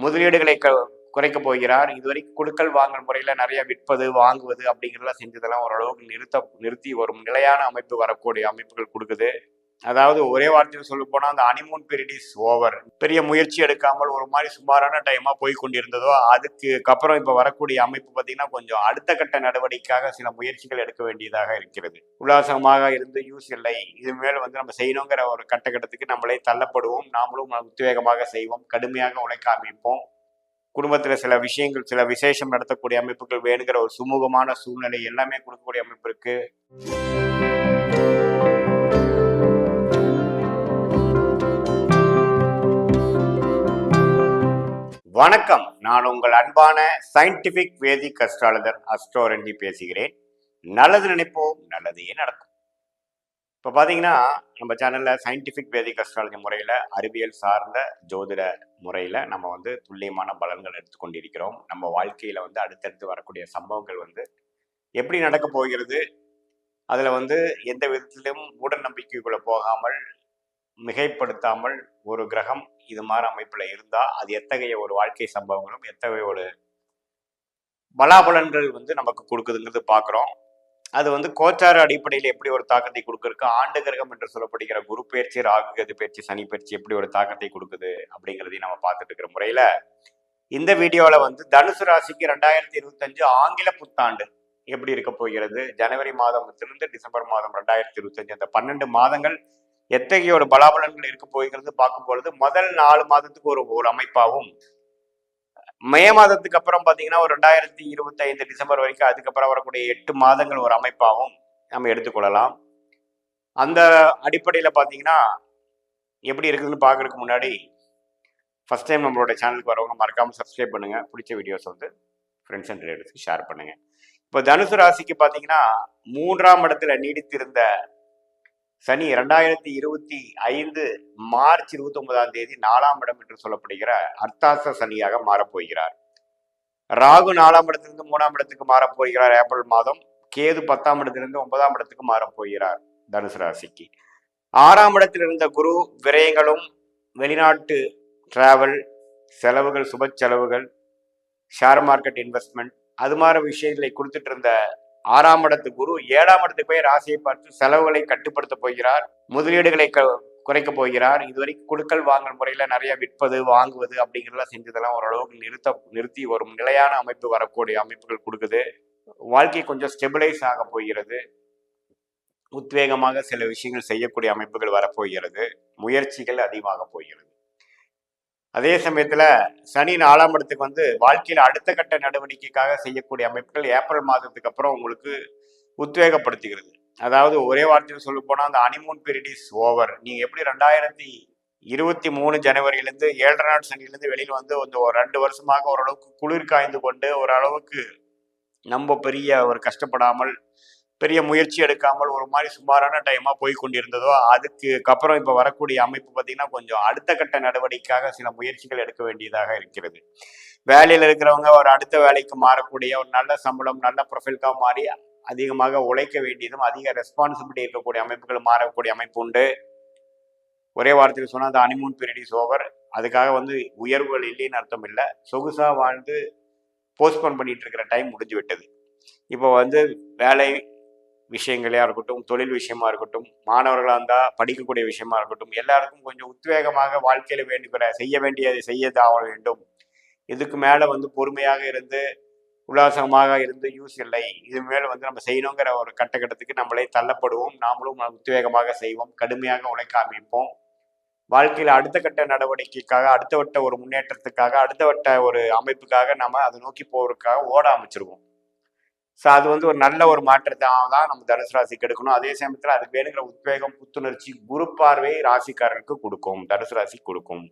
முதலீடுகளை குறைக்க போகிறார். இதுவரைக்கும் கொடுக்கல் வாங்கல் முறையில நிறைய விற்பது வாங்குவது அப்படிங்கிறதெல்லாம் செஞ்சதெல்லாம் ஓரளவுக்கு நிறுத்தி ஒரு நிலையான அமைப்பு வரக்கூடிய அமைப்புகள் கொடுக்குது. அதாவது ஒரே வார்த்தையில் சொல்ல போனா அந்த ஹனிமூன் பீரியட் இஸ் ஓவர். பெரிய முயற்சி எடுக்காமல் ஒரு மாதிரி சுமாரான டைமா போய் கொண்டிருந்ததோ அதுக்கு அப்புறம் இப்ப வரக்கூடிய அமைப்பு பார்த்தீங்கன்னா கொஞ்சம் அடுத்த கட்ட நடவடிக்கைக்காக சில முயற்சிகள் எடுக்க வேண்டியதாக இருக்கிறது. உல்லாசமாக இருந்து யூஸ் இல்லை, இது மேல் நம்ம செய்யணுங்கிற ஒரு கட்டத்துக்கு நம்மளே தள்ளப்படுவோம். நாமளும் உத்வேகமாக செய்வோம், கடுமையாக உழைக்க ஆரம்பிப்போம். குடும்பத்துல சில விஷயங்கள், சில விசேஷம் நடத்தக்கூடிய அமைப்புகள் வேணுங்கிற ஒரு சுமூகமான சூழ்நிலை எல்லாமே கொடுக்கக்கூடிய அமைப்பு இருக்கு. வணக்கம், நான் உங்கள் அன்பான சயின்டிபிக் வேதிக் அஸ்ட்ராலஜர் அஸ்ட்ரோரஞ்சி பேசுகிறேன். நல்லது நினைப்போம், நல்லதையே நடக்கும். இப்போ பார்த்தீங்கன்னா நம்ம சேனலில் சயின்டிஃபிக் வேதிக் அஸ்ட்ராலஜி முறையில் அறிவியல் சார்ந்த ஜோதிட முறையில் நம்ம துல்லியமான பலன்கள் எடுத்துக்கொண்டிருக்கிறோம். நம்ம வாழ்க்கையில் அடுத்தடுத்து வரக்கூடிய சம்பவங்கள் எப்படி நடக்க போகிறது, அதில் எந்த விதத்திலும் மூட நம்பிக்கைக்குள்ளே போகாமல் மிகைப்படுத்தாமல் ஒரு கிரகம் இது மாதிரி அமைப்புல இருந்தா அது எத்தகைய ஒரு வாழ்க்கை சம்பவங்களும் எத்தகைய ஒரு பலாபலன்கள் நமக்கு கொடுக்குதுங்கிறது பார்க்குறோம். அது கோச்சார அடிப்படையில் எப்படி ஒரு தாக்கத்தை கொடுக்குறக்கு, ஆண்டு கிரகம் என்று சொல்லப்படுகிற குரு பயிற்சி, ராகு கேது பயிற்சி, சனி பயிற்சி எப்படி ஒரு தாக்கத்தை கொடுக்குது அப்படிங்கிறதையும் நம்ம பார்த்துட்டு இருக்கிற முறையில இந்த வீடியோவில் தனுசு ராசிக்கு 2025 ஆங்கில புத்தாண்டு எப்படி இருக்க போகிறது, ஜனவரி மாதத்திலிருந்து டிசம்பர் மாதம் 2025 அந்த 12 மாதங்கள் எத்தகைய ஒரு பலாபலன்கள் இருக்க போகிறது பார்க்கும் பொழுது முதல் 4 மாதத்துக்கு ஒரு அமைப்பாகவும், மே மாதத்துக்கு அப்புறம் பார்த்தீங்கன்னா ஒரு 2025 டிசம்பர் வரைக்கும் அதுக்கப்புறம் வரக்கூடிய 8 மாதங்கள் ஒரு அமைப்பாகவும் நம்ம எடுத்துக்கொள்ளலாம். அந்த அடிப்படையில் பார்த்தீங்கன்னா எப்படி இருக்குதுன்னு பார்க்கறதுக்கு முன்னாடி ஃபர்ஸ்ட் டைம் நம்மளோட சேனலுக்கு வரவங்க மறக்காமல் சப்ஸ்கிரைப் பண்ணுங்க. பிடிச்ச வீடியோஸ் ஃப்ரெண்ட்ஸ் அண்ட் ரிலேட்டிவ்ஸ்க்கு ஷேர் பண்ணுங்க. இப்போ தனுசு ராசிக்கு பார்த்தீங்கன்னா 3ஆம் இடத்துல நீடித்திருந்த சனி 2025 மார்ச் 29ஆம் தேதி 4ஆம் இடம் என்று சொல்லப்படுகிற அர்த்தாச சனியாக மாறப்போகிறார். ராகு 4ஆம் இடத்திலிருந்து 3ஆம் இடத்துக்கு மாறப்போகிறார் ஏப்ரல் மாதம். கேது 10ஆம் இடத்திலிருந்து 9ஆம் இடத்துக்கு மாறப்போகிறார். தனுசு ராசிக்கு 6ஆம் இடத்தில் இருந்த குரு விரயங்களும், வெளிநாட்டு டிராவல் செலவுகள், சுப செலவுகள், ஷேர் மார்க்கெட் இன்வெஸ்ட்மெண்ட் அது மாதிரி விஷயங்களை கொடுத்துட்டு இருந்த 6ஆம் இடத்து குரு 7ஆம் இடத்துக்கு போய் ராசியை பார்த்து செலவுகளை கட்டுப்படுத்த போகிறார். முதலீடுகளை குறைக்க போகிறார். இதுவரைக்கும் கொடுக்கல் வாங்கல் முறையில நிறைய விற்பது வாங்குவது அப்படிங்கிறதெல்லாம் செஞ்சதெல்லாம் ஓரளவுக்கு நிறுத்தி ஒரு நிலையான அமைப்பு வரக்கூடிய அமைப்புகள் கொடுக்குது. வாழ்க்கை கொஞ்சம் ஸ்டெபிளைஸ் ஆக போகிறது. உத்வேகமாக சில விஷயங்கள் செய்யக்கூடிய அமைப்புகள் வரப்போகிறது. முயற்சிகள் அதிகமாக போகிறது. அதே சமயத்துல சனி 4ஆம் இடத்துக்கு வாழ்க்கையில அடுத்த கட்ட நடவடிக்கைக்காக செய்யக்கூடிய அமைப்புகள் ஏப்ரல் மாதத்துக்கு அப்புறம் உங்களுக்கு உத்வேகப்படுத்துகிறது. அதாவது ஒரே வார்த்தையில் சொல்ல போனா அந்த ஹனிமூன் பீரியட் இஸ் ஓவர். நீங்க எப்படி 2023 ஜனவரியிலிருந்து 7 நாள் சனியிலிருந்து வெளியில் ஒரு 2 வருஷமாக ஓரளவுக்கு குளிர் காய்ந்து கொண்டு ஓரளவுக்கு நம்ம பெரிய ஒரு கஷ்டப்படாமல் பெரிய முயற்சி எடுக்காமல் ஒரு மாதிரி சுமாரான டைமா போய் கொண்டிருந்ததோ அதுக்கு அப்புறம் இப்ப வரக்கூடிய அமைப்பு பார்த்தீங்கன்னா கொஞ்சம் அடுத்த கட்ட நடவடிக்கைக்காக சில முயற்சிகள் எடுக்க வேண்டியதாக இருக்கிறது. வேலையில் இருக்கிறவங்க ஒரு அடுத்த வேலைக்கு மாறக்கூடிய ஒரு நல்ல சம்பளம், நல்ல ப்ரொஃபைல்காக மாறி அதிகமாக உழைக்க வேண்டியதும் அதிக ரெஸ்பான்சிபிலிட்டி இருக்கக்கூடிய அமைப்புகள் மாறக்கூடிய அமைப்பு உண்டு. ஒரே வார்த்தையில் சொன்னால் அந்த ஹனிமூன் பீரியட் இஸ் ஓவர். அதுக்காக உயர்வுகள் இல்லைன்னு அர்த்தம் இல்லை. சொகுசா வாழ்ந்து போஸ்ட்போன் பண்ணிட்டு இருக்கிற டைம் முடிஞ்சு விட்டது. இப்போ வேலை விஷயங்களா இருக்கட்டும், தொழில் விஷயமா இருக்கட்டும், மாணவர்களாக இருந்தால் படிக்கக்கூடிய விஷயமா இருக்கட்டும், எல்லாருக்கும் கொஞ்சம் உத்வேகமாக வாழ்க்கையில செய்ய வேண்டியதை செய்யதாக வேண்டும். இதுக்கு மேல பொறுமையாக இருந்து உல்லாசமாக இருந்து யூஸ் இல்லை, இது மேல நம்ம செய்யணுங்கிற ஒரு கட்டத்துக்கு நம்மளே தள்ளப்படுவோம். நாமளும் உத்வேகமாக செய்வோம், கடுமையாக உழைக்க ஆரம்பிப்போம். வாழ்க்கையில அடுத்த கட்ட நடவடிக்கைக்காக, அடுத்த வட்ட ஒரு முன்னேற்றத்துக்காக, அடுத்த வட்ட ஒரு அமைப்புக்காக நம்ம அதை நோக்கி போவதற்காக ஓட அமைச்சிருவோம். ஸோ அது ஒரு நல்ல ஒரு மாற்றத்தை தான் நம்ம தனுசு ராசிக்கு எடுக்கணும். அதே சமயத்தில் அதுக்கு வேணுங்கிற உத்வேகம், புத்துணர்ச்சி, குரு பார்வை ராசிக்காரருக்கு கொடுக்கும், தனுசு ராசி கொடுக்கும்.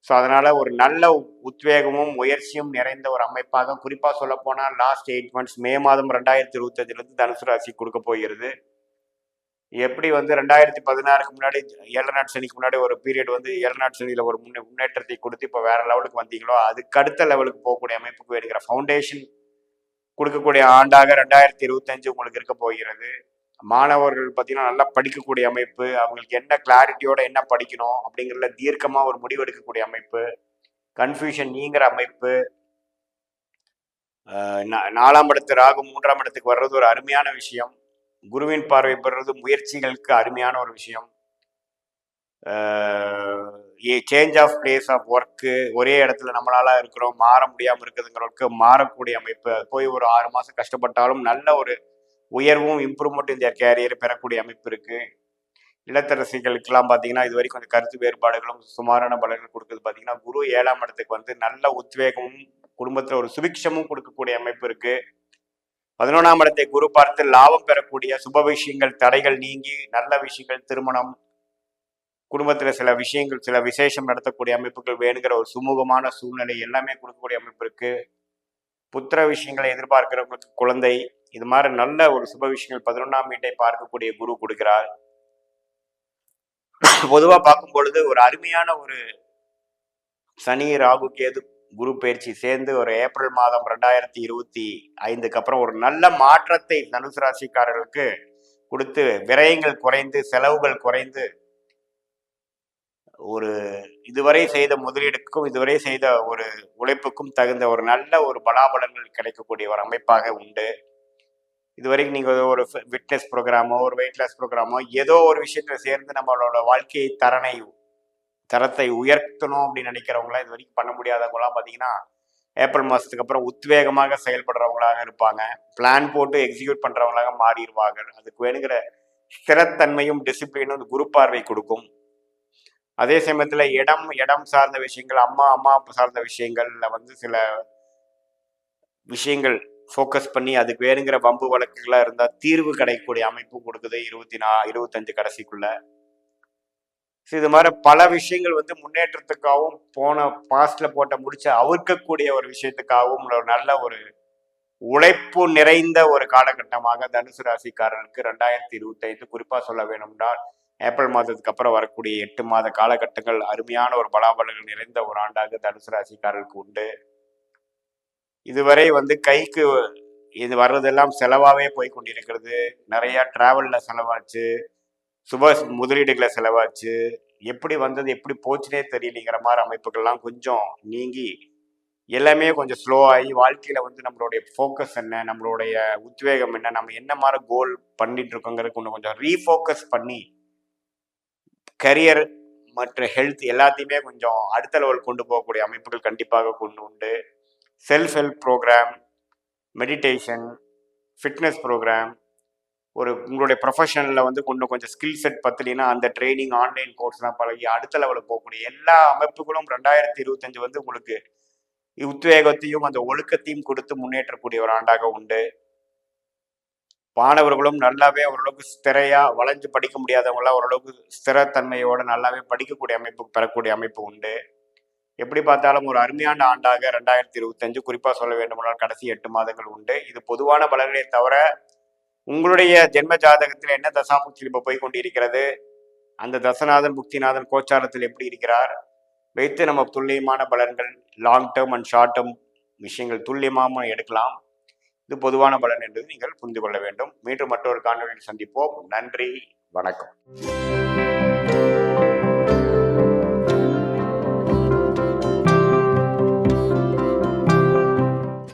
ஸோ அதனால ஒரு நல்ல உத்வேகமும் முயற்சியும் நிறைந்த ஒரு அமைப்பாக, குறிப்பாக சொல்ல போனால் லாஸ்ட் 8 மந்த்ஸ் மே மாதம் 2025 தனுசு ராசி கொடுக்க போகிறது. எப்படி 2016க்கு முன்னாடி 7 நாட் சனிக்கு முன்னாடி ஒரு பீரியட் 7 நாட் சனியில ஒரு முன்னேற்றத்தை கொடுத்து இப்போ வேற லெவலுக்கு வந்தீங்களோ அதுக்கு அடுத்த லெவலுக்கு போகக்கூடிய அமைப்புக்கு வேணுங்கிற ஃபவுண்டேஷன் கொடுக்கக்கூடிய ஆண்டாக 2025 உங்களுக்கு இருக்க போகிறது. மாணவர்கள் பார்த்தீங்கன்னா நல்லா படிக்கக்கூடிய அமைப்பு, அவங்களுக்கு என்ன கிளாரிட்டியோட என்ன படிக்கணும் அப்படிங்கிறதுல தீர்க்கமாக ஒரு முடிவு எடுக்கக்கூடிய அமைப்பு, கன்ஃபியூஷன் நீங்கிற அமைப்பு. 4ஆம் இடத்து ராகு 3ஆம் இடத்துக்கு வர்றது ஒரு அருமையான விஷயம். குருவின் பார்வை பெறுறது முயற்சிகளுக்கு அருமையான ஒரு விஷயம். Change of place of work, ஒரே இடத்துல நம்மளால இருக்கிறோம், மாற முடியாமல் இருக்குதுங்கிறவருக்கு மாறக்கூடிய அமைப்பு. போய் ஒரு 6 மாதம் கஷ்டப்பட்டாலும் நல்ல ஒரு உயர்வும் இம்ப்ரூவ்மெண்ட் இந்த கேரியர் பெறக்கூடிய அமைப்பு இருக்கு. இல்லத்தரசிகளுக்கெல்லாம் பார்த்தீங்கன்னா இது வரைக்கும் கொஞ்சம் கருத்து வேறுபாடுகளும் சுமாரான பலன்கள் கொடுக்குது. பார்த்தீங்கன்னா குரு 7ஆம் இடத்துக்கு வந்து நல்ல உத்வேகமும் குடும்பத்தில் ஒரு சுபிக்ஷமும் கொடுக்கக்கூடிய அமைப்பு இருக்கு. 11ஆம் இடத்தை குரு பார்த்து லாபம் பெறக்கூடிய சுப விஷயங்கள், தடைகள் நீங்கி நல்ல விஷயங்கள், திருமணம், குடும்பத்தில் சில விஷயங்கள், சில விசேஷம் நடத்தக்கூடிய அமைப்புகள், வேணுங்கிற ஒரு சுமூகமான சூழ்நிலை எல்லாமே கொடுக்கக்கூடிய அமைப்பு இருக்கு. புத்திர விஷயங்களை எதிர்பார்க்கிறவங்களுக்கு குழந்தை, இது மாதிரி நல்ல ஒரு சுப விஷயங்கள் 11ஆம் வீட்டை பார்க்கக்கூடிய குரு கொடுக்கிறார். பொதுவாக பார்க்கும் பொழுது ஒரு அருமையான ஒரு சனி ராகு கேது குரு பயிற்சி சேர்ந்து ஒரு ஏப்ரல் மாதம் 2025 அப்புறம் ஒரு நல்ல மாற்றத்தை தனுசு ராசிக்காரர்களுக்கு கொடுத்து விரயங்கள் குறைந்து செலவுகள் குறைந்து ஒரு இதுவரை செய்த முதலீடுக்கும் இதுவரை செய்த ஒரு உழைப்புக்கும் தகுந்த ஒரு நல்ல ஒரு பலாபலன்கள் கிடைக்கக்கூடிய ஒரு அமைப்பாக உண்டு. இதுவரைக்கும் நீங்கள் ஒரு ஃபிட்னஸ் ப்ரோக்ராமோ ஒரு வெயிட் லாஸ் ப்ரோக்ராமோ ஏதோ ஒரு விஷயத்தில் சேர்ந்து நம்மளோட வாழ்க்கை தரத்தை உயர்த்தணும் அப்படின்னு நினைக்கிறவங்களாம் இது வரைக்கும் பண்ண முடியாதவங்களாம் பார்த்தீங்கன்னா ஏப்ரல் மாதத்துக்கு அப்புறம் உத்வேகமாக செயல்படுறவங்களாக இருப்பாங்க. பிளான் போட்டு எக்ஸிக்யூட் பண்ணுறவங்களாக மாறிடுவாங்க. அதுக்கு வேணுங்கிற ஸ்திரத்தன்மையும் டிசிப்ளினும் குரு பார்வை கொடுக்கும். அதே சமயத்தில் இடம் சார்ந்த விஷயங்கள், அம்மா சார்ந்த விஷயங்கள்ல வந்து சில விஷயங்கள் ஃபோக்கஸ் பண்ணி அதுக்கு வேணுங்கிற வம்பு வழக்குகளாக இருந்தால் தீர்வு கிடைக்கக்கூடிய அமைப்பும் கொடுக்குது 25 கடைசிக்குள்ள. இது மாதிரி பல விஷயங்கள் வந்து முன்னேற்றத்துக்காகவும் பாஸ்ட்ல போட்ட முடிச்ச அவிர்க்கக்கூடிய ஒரு விஷயத்துக்காகவும் ஒரு நல்ல ஒரு உழைப்பு நிறைந்த ஒரு காலகட்டமாக தனுசு ராசிக்காரர்களுக்கு 2025 குறிப்பா சொல்ல வேணும்னால் ஏப்ரல் மாதத்துக்கு அப்புறம் வரக்கூடிய 8 மாத காலகட்டங்கள் அருமையான ஒரு பலாபலங்கள் நிறைந்த ஒரு ஆண்டாக தனுசு ராசிக்காரர்களுக்கு உண்டு. இதுவரை வந்து கைக்கு இது வர்றதெல்லாம் செலவாகவே போய் கொண்டிருக்கிறது. நிறைய டிராவலில் செலவாச்சு, சுப முதலீடுகளை செலவாச்சு, எப்படி வந்தது எப்படி போச்சுனே தெரியலைங்கிற மாதிரி அமைப்புகள்லாம் கொஞ்சம் நீங்கி எல்லாமே கொஞ்சம் ஸ்லோ ஆகி வாழ்க்கையில் வந்து நம்மளுடைய ஃபோக்கஸ் என்ன, நம்மளுடைய உத்வேகம் என்ன, நம்ம என்ன மாதிரி கோல் பண்ணிட்டு இருக்கோங்கிறதுக்கு இன்னும் கொஞ்சம் ரீஃபோக்கஸ் பண்ணி கரியர் மற்ற ஹெல்த் எல்லாத்தையுமே கொஞ்சம் அடுத்த லெவல் கொண்டு போகக்கூடிய அமைப்புகள் கண்டிப்பாக கொண்டு உண்டு. Self help programme, meditation, fitness programme, ஒரு உங்களுடைய ப்ரொஃபஷனில் வந்து கொஞ்சம் ஸ்கில் செட் பத்தலைன்னா அந்த ட்ரைனிங் ஆன்லைன் கோர்ஸ்லாம் பழகி அடுத்த லெவலில் போகக்கூடிய எல்லா அமைப்புகளும் 2025 வந்து உங்களுக்கு உத்வேகத்தையும் அந்த ஒழுக்கத்தையும் கொடுத்து முன்னேற்றக்கூடிய ஒரு ஆண்டாக உண்டு. மாணவர்களும் நல்லாவே ஓரளவுக்கு ஸ்திரையா வளைஞ்சு படிக்க முடியாதவங்களாம் ஓரளவுக்கு ஸ்திரத்தன்மையோட நல்லாவே படிக்கக்கூடிய அமைப்பு பெறக்கூடிய அமைப்பு உண்டு. எப்படி பார்த்தாலும் ஒரு அருமையான ஆண்டாக 2025 குறிப்பாக சொல்ல வேண்டுமானால் கடைசி 8 மாதங்கள் உண்டு. இது பொதுவான பலன்களை தவிர உங்களுடைய ஜென்ம ஜாதகத்தில் என்ன தசாபுக்தி இப்போ போய் கொண்டிருக்கிறது, அந்த தசநாதன் புக்திநாதன் கோச்சாரத்தில் எப்படி இருக்கிறார் வைத்து நம்ம துல்லியமான பலன்கள் long term and short term விஷயங்கள் துல்லியமாக எடுக்கலாம். இது பொதுவான பலன் என்பது நீங்கள் புரிந்து கொள்ள வேண்டும். மீண்டும் மற்றொரு காணொலியில் சந்திப்போம். நன்றி, வணக்கம்.